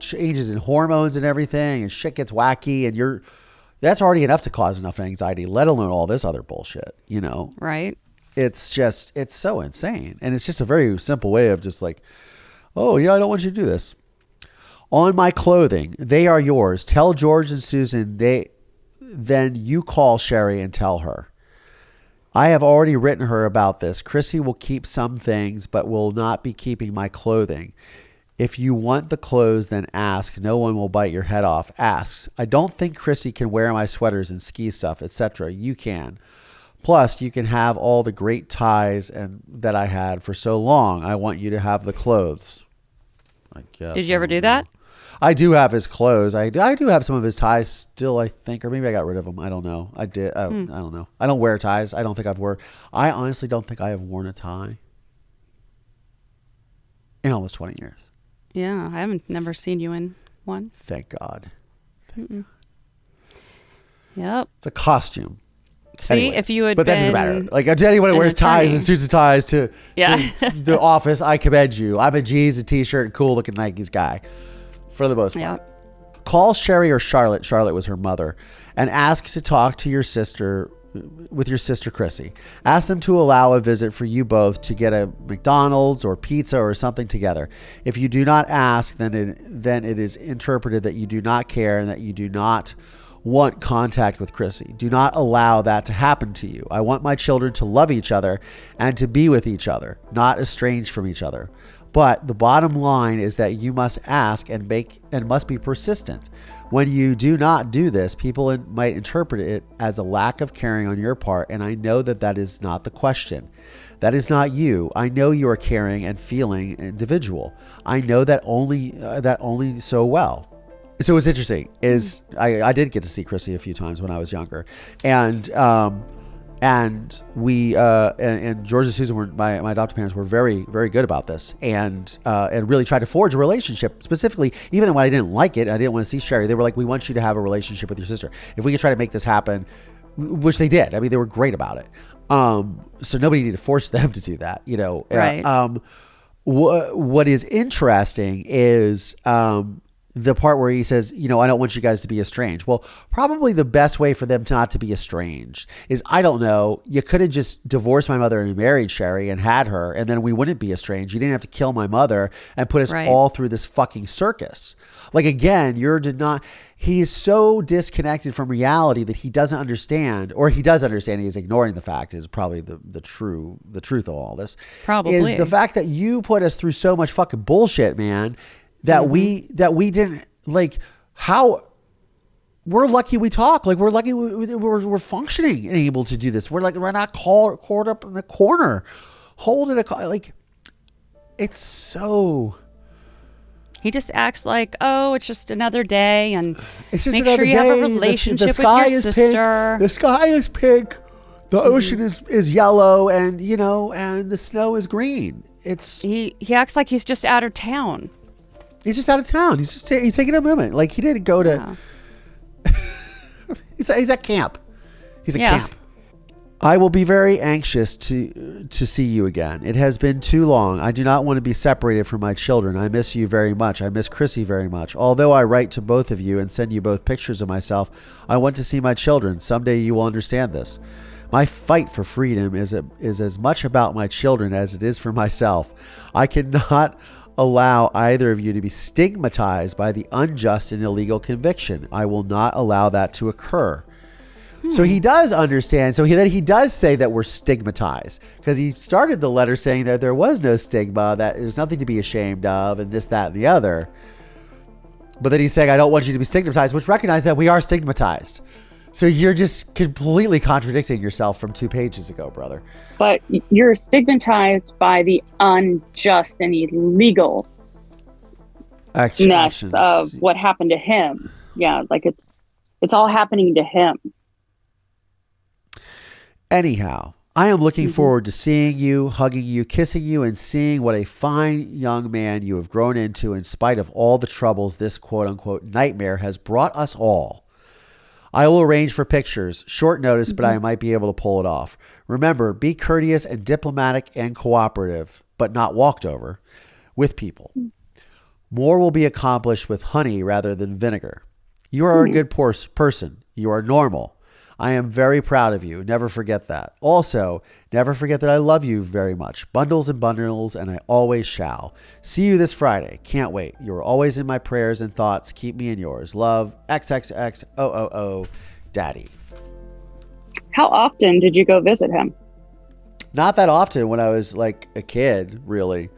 changes in hormones and everything, and shit gets wacky, and that's already enough to cause enough anxiety, let alone all this other bullshit, Right. It's so insane. And it's just a very simple way of just like, oh yeah, I don't want you to do this. On my clothing, they are yours. Tell George and Susan then you call Sherry and tell her. I have already written her about this. Chrissy will keep some things, but will not be keeping my clothing. If you want the clothes, then ask. No one will bite your head off. Asks. I don't think Chrissy can wear my sweaters and ski stuff, etc. You can. Plus, you can have all the great ties that I had for so long. I want you to have the clothes. I guess. Did you ever do that? I do have his clothes. I do have some of his ties still, I think, or maybe I got rid of them. I don't know. I did. I don't know. I don't wear ties. I don't think I honestly don't think I have worn a tie in almost 20 years. Yeah, I haven't never seen you in one. Thank God. Yep. It's a costume. See, Anyways, if you had but that doesn't been matter. Like, to anyone who wears ties and suits and ties to the office, I commend you. I'm a jeans and t-shirt and cool looking Nikes guy for the most part. Yep. Call Sherry or Charlotte. Charlotte was her mother, and ask to talk to your sister Chrissy. Ask them to allow a visit for you both to get a McDonald's or pizza or something together. If you do not ask, then it is interpreted that you do not care and that you do not want contact with Chrissy. Do not allow that to happen to you. I want my children to love each other and to be with each other, not estranged from each other. But the bottom line is that you must ask and must be persistent. When you do not do this, people might interpret it as a lack of caring on your part, and I know that is not the question. That is not you. I know you are caring and feeling individual. I know that only so well. So what's interesting is I did get to see Chrissy a few times when I was younger, and we and George and Susan were my adopted parents were very, very good about this, and really tried to forge a relationship. Specifically, even when I didn't like it, I didn't want to see Sherry. They were like, "We want you to have a relationship with your sister. If we could try to make this happen," which they did. I mean, they were great about it. So nobody needed to force them to do that, Right. What is interesting is the part where he says, I don't want you guys to be estranged. Well, probably the best way for them not to be estranged is, I don't know, you could have just divorced my mother and married Sherry and had her, and then we wouldn't be estranged. You didn't have to kill my mother and put us all through this fucking circus. Like, again, he is so disconnected from reality that he doesn't understand, or he does understand, he's ignoring the fact, is probably the truth of all this. Probably. Is the fact that you put us through so much fucking bullshit, man, that we didn't, like, how we're lucky we talk. Like, we're lucky we're functioning and able to do this. We're not caught up in a corner, holding like, it's so. He just acts like, oh, it's just another day, and it's just make another sure you day. have a relationship with your sister. Pink. The sky is pink. The ocean is yellow, and and the snow is green. He acts like he's just out of town. He's just out of town. He's taking a moment. Like, he didn't go to. He's at camp. He's at camp. I will be very anxious to see you again. It has been too long. I do not want to be separated from my children. I miss you very much. I miss Chrissy very much. Although I write to both of you and send you both pictures of myself, I want to see my children. Someday you will understand this. My fight for freedom is as much about my children as it is for myself. I cannot allow either of you to be stigmatized by the unjust and illegal conviction. I will not allow that to occur. So he does understand. So he does say that we're stigmatized, because he started the letter saying that there was no stigma, that there's nothing to be ashamed of, and this, that, and the other. But then he's saying, I don't want you to be stigmatized, which recognize that we are stigmatized. So you're just completely contradicting yourself from 2 pages ago, brother. But you're stigmatized by the unjust and illegal actions of what happened to him. Yeah, like it's all happening to him. Anyhow, I am looking forward to seeing you, hugging you, kissing you, and seeing what a fine young man you have grown into in spite of all the troubles this quote-unquote nightmare has brought us all. I will arrange for pictures, short notice, but I might be able to pull it off. Remember, be courteous and diplomatic and cooperative, but not walked over, with people. More will be accomplished with honey rather than vinegar. You are a good person. You are normal. I am very proud of you. Never forget that. Also, never forget that I love you very much. Bundles and bundles, and I always shall. See you this Friday. Can't wait. You are always in my prayers and thoughts. Keep me in yours. Love, XXXOOO, Daddy. How often did you go visit him? Not that often when I was like a kid, really.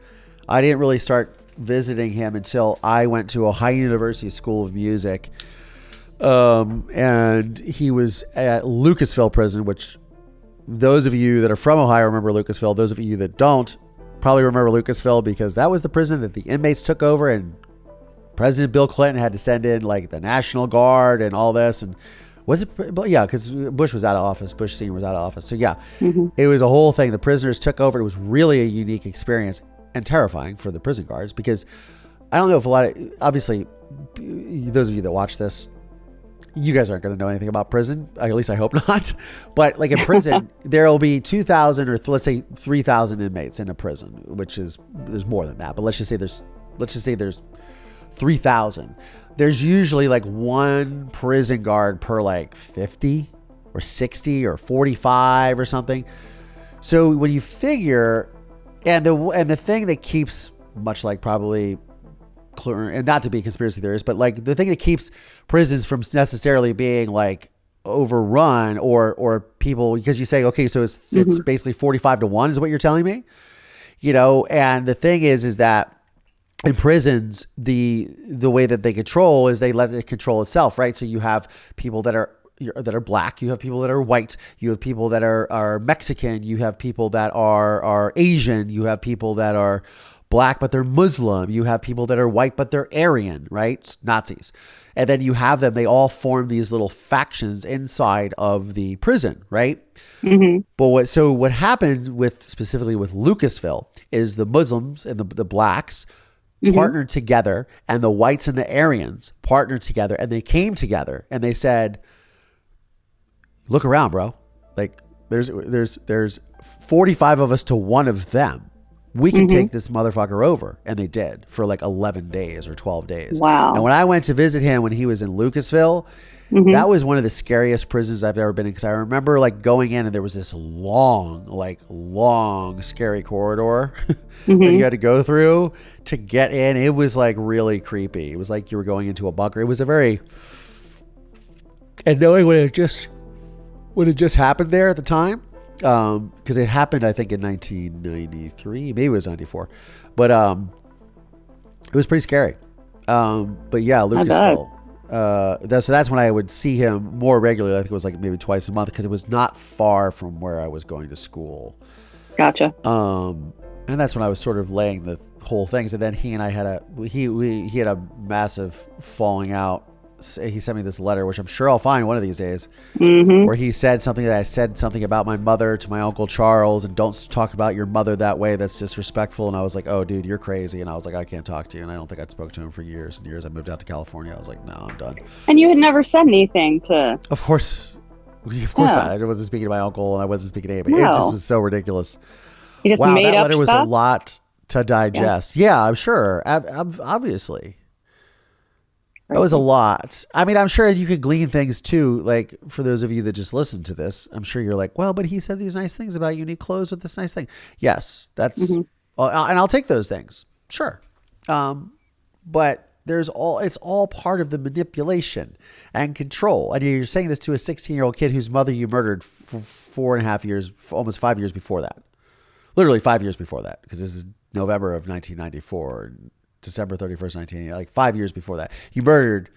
I didn't really start visiting him until I went to Ohio University School of Music. And he was at Lucasville prison, which those of you that are from Ohio remember Lucasville. Those of you that don't probably remember Lucasville because that was the prison that the inmates took over, and President Bill Clinton had to send in like the National Guard and all this. And was it? Yeah, because Bush was out of office. Bush Sr. was out of office. So yeah, it was a whole thing. The prisoners took over. It was really a unique experience and terrifying for the prison guards because I don't know if a lot of, obviously, those of you that watch this, you guys aren't going to know anything about prison. At least I hope not. But like in prison, there will be 2,000 or let's say 3,000 inmates in a prison, which is, there's more than that. But let's just say there's 3,000. There's usually like one prison guard per like 50 or 60 or 45 or something. So when you figure, and the thing that keeps, much like probably, and not to be a conspiracy theorist, but like the thing that keeps prisons from necessarily being like overrun or people, because you say, okay, so it's basically 45-1 is what you're telling me, you know? And the thing is that in prisons, the way that they control is they let it control itself, right? So you have people that are black, you have people that are white, you have people that are Mexican, you have people that are Asian, you have people that are black but they're Muslim, you have people that are white but they're Aryan, right? Nazis. And then you have them, they all form these little factions inside of the prison, right? But what happened specifically with Lucasville is the Muslims and the blacks partnered together, and the whites and the Aryans partnered together, and they came together and they said, look around, bro. Like there's 45 of us to one of them. We can take this motherfucker over. And they did for like 11 days or 12 days. Wow. And when I went to visit him when he was in Lucasville, that was one of the scariest prisons I've ever been in. Because I remember like going in and there was this long, scary corridor that you had to go through to get in. It was like really creepy. It was like you were going into a bunker. It was and knowing when it just happened there at the time, because it happened, I think, in 1993, maybe it was 94, but it was pretty scary. But yeah, Lucasville. So that's when I would see him more regularly. I think it was like maybe twice a month because it was not far from where I was going to school. Gotcha. And that's when I was sort of laying the whole things. And then he and I had he had a massive falling out. He sent me this letter, which I'm sure I'll find one of these days, where he said something that I said something about my mother to my Uncle Charles, and don't talk about your mother that way. That's disrespectful. And I was like, oh, dude, you're crazy. And I was like, I can't talk to you. And I don't think I'd spoke to him for years and years. I moved out to California. I was like, no, I'm done. And you had never said anything to... Of course not. I wasn't speaking to my uncle, and I wasn't speaking to anybody. No. It just was so ridiculous. You just made that up letter was stuff? a lot to digest. Yeah, I'm sure. Obviously. That was a lot. I mean, I'm sure you could glean things too. Like for those of you that just listen to this, I'm sure you're like, well, but he said these nice things about you and he closed with this nice thing. Yes, that's, and I'll take those things. Sure. But it's all part of the manipulation and control. And you're saying this to a 16-year-old kid whose mother you murdered for 4.5 years, almost 5 years before that. Literally 5 years before that, because this is November of 1994. December 31st, 1980, like 5 years before that. You murdered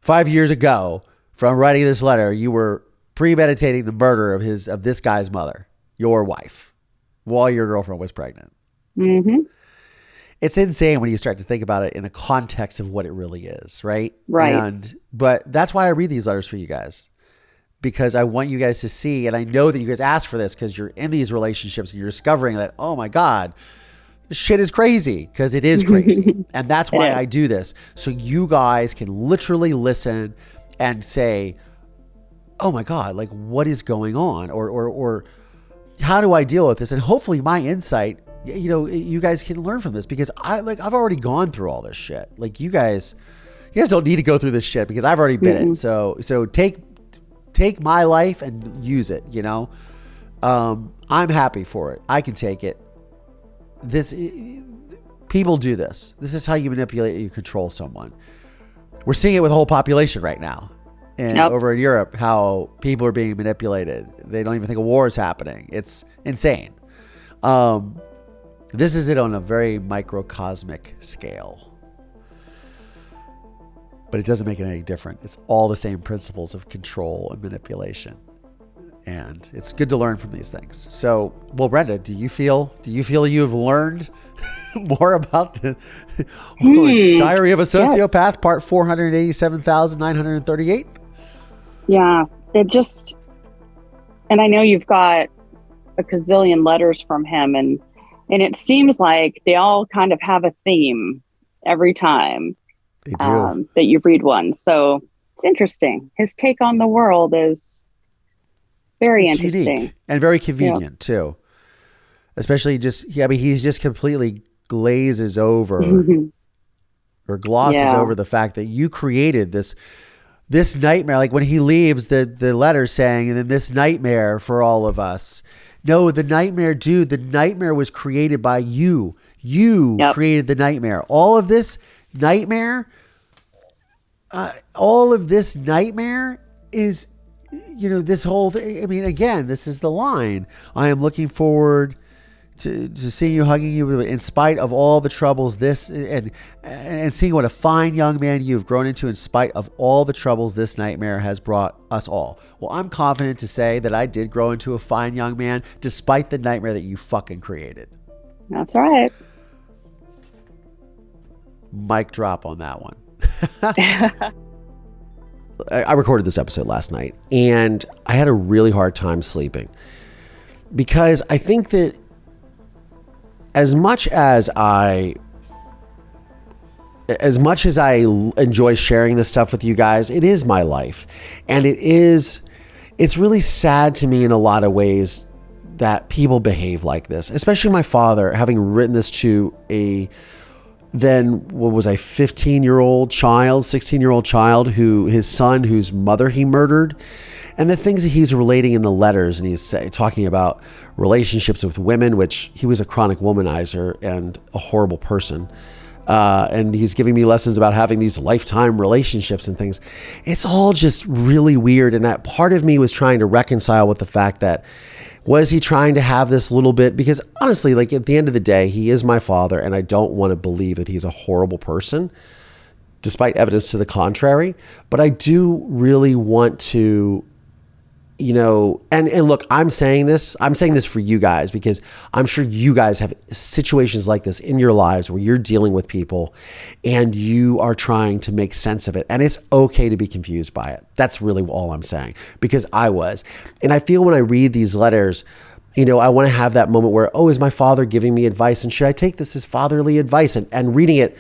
5 years ago from writing this letter. You were premeditating the murder of this guy's mother, your wife, while your girlfriend was pregnant. it's insane when you start to think about it in the context of what it really is, right? Right. But that's why I read these letters for you guys, because I want you guys to see, and I know that you guys ask for this because you're in these relationships and you're discovering that, oh my God, this shit is crazy, because it is crazy. And that's why I do this. So you guys can literally listen and say, oh my God, like what is going on? Or how do I deal with this? And hopefully my insight, you guys can learn from this, because I've already gone through all this shit. Like you guys don't need to go through this shit because I've already been it. So take my life and use it, I'm happy for it. I can take it. People do this. This is how you manipulate, you control someone. We're seeing it with the whole population right now. And over in Europe, how people are being manipulated. They don't even think a war is happening. It's insane. This is it on a very microcosmic scale. But it doesn't make it any different. It's all the same principles of control and manipulation. And it's good to learn from these things. So, well, Brenda, do you feel you've learned more about the Diary of a Sociopath, part 487,938? Yeah, and I know you've got a gazillion letters from him, and it seems like they all kind of have a theme every time that you read one. So it's interesting. His take on the world is very interesting. Unique and very convenient too. Especially he's just completely glazes over or glosses over the fact that you created this nightmare. Like when he leaves the letter saying, and then this nightmare for all of us. No, the nightmare was created by you. You created the nightmare. All of this nightmare is, this whole thing. I mean, again, this is the line. I am looking forward to seeing you, hugging you in spite of all the troubles and seeing what a fine young man you've grown into in spite of all the troubles this nightmare has brought us all. Well, I'm confident to say that I did grow into a fine young man despite the nightmare that you fucking created. That's right. Mic drop on that one. I recorded this episode last night and I had a really hard time sleeping because I think that as much as I enjoy sharing this stuff with you guys, it is my life. And it's really sad to me in a lot of ways that people behave like this, especially my father, having written this to a 15-year-old child, 16-year-old child, his son, whose mother he murdered. And the things that he's relating in the letters, and he's talking about relationships with women, which he was a chronic womanizer and a horrible person. And he's giving me lessons about having these lifetime relationships and things. It's all just really weird. And that part of me was trying to reconcile with the fact that, was he trying to have this little bit? Because honestly, like at the end of the day, he is my father, and I don't want to believe that he's a horrible person, despite evidence to the contrary. But I do really want to, and look, I'm saying this for you guys because I'm sure you guys have situations like this in your lives where you're dealing with people and you are trying to make sense of it. And it's okay to be confused by it. That's really all I'm saying, because I was. And I feel when I read these letters, I want to have that moment where, is my father giving me advice? And should I take this as fatherly advice? And reading it,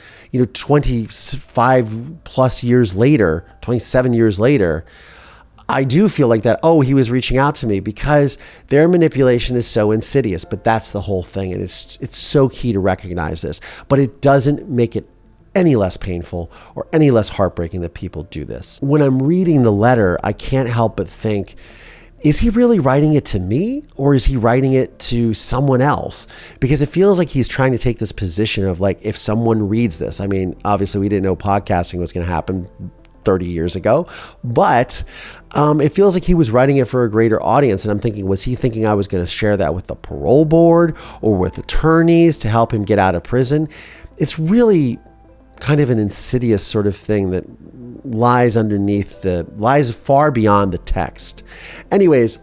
25 plus years later, 27 years later, I do feel like that, he was reaching out to me, because their manipulation is so insidious, but that's the whole thing. And it's so key to recognize this, but it doesn't make it any less painful or any less heartbreaking that people do this. When I'm reading the letter, I can't help but think, is he really writing it to me, or is he writing it to someone else? Because it feels like he's trying to take this position of like, if someone reads this, I mean, obviously we didn't know podcasting was going to happen 30 years ago, but it feels like he was writing it for a greater audience. And I'm thinking, was he thinking I was going to share that with the parole board or with attorneys to help him get out of prison? It's kind of an insidious sort of thing that lies far beyond the text. Anyways,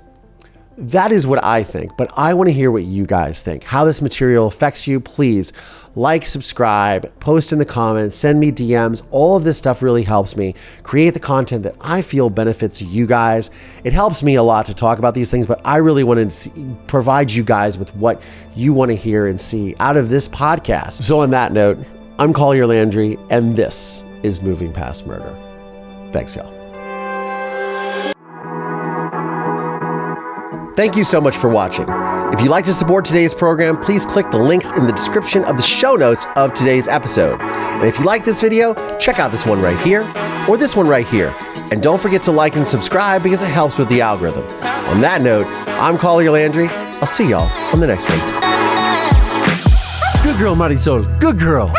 That is what I think, but I want to hear what you guys think. How this material affects you, please like, subscribe, post in the comments, send me DMs. All of this stuff really helps me create the content that I feel benefits you guys. It helps me a lot to talk about these things, but I really want to provide you guys with what you want to hear and see out of this podcast. So on that note, I'm Collier Landry, and this is Moving Past Murder. Thanks, y'all. Thank you so much for watching. If you'd like to support today's program, please click the links in the description of the show notes of today's episode. And if you like this video, check out this one right here or this one right here. And don't forget to like and subscribe because it helps with the algorithm. On that note, I'm Collier Landry. I'll see y'all on the next one. Good girl, Marisol. Good girl.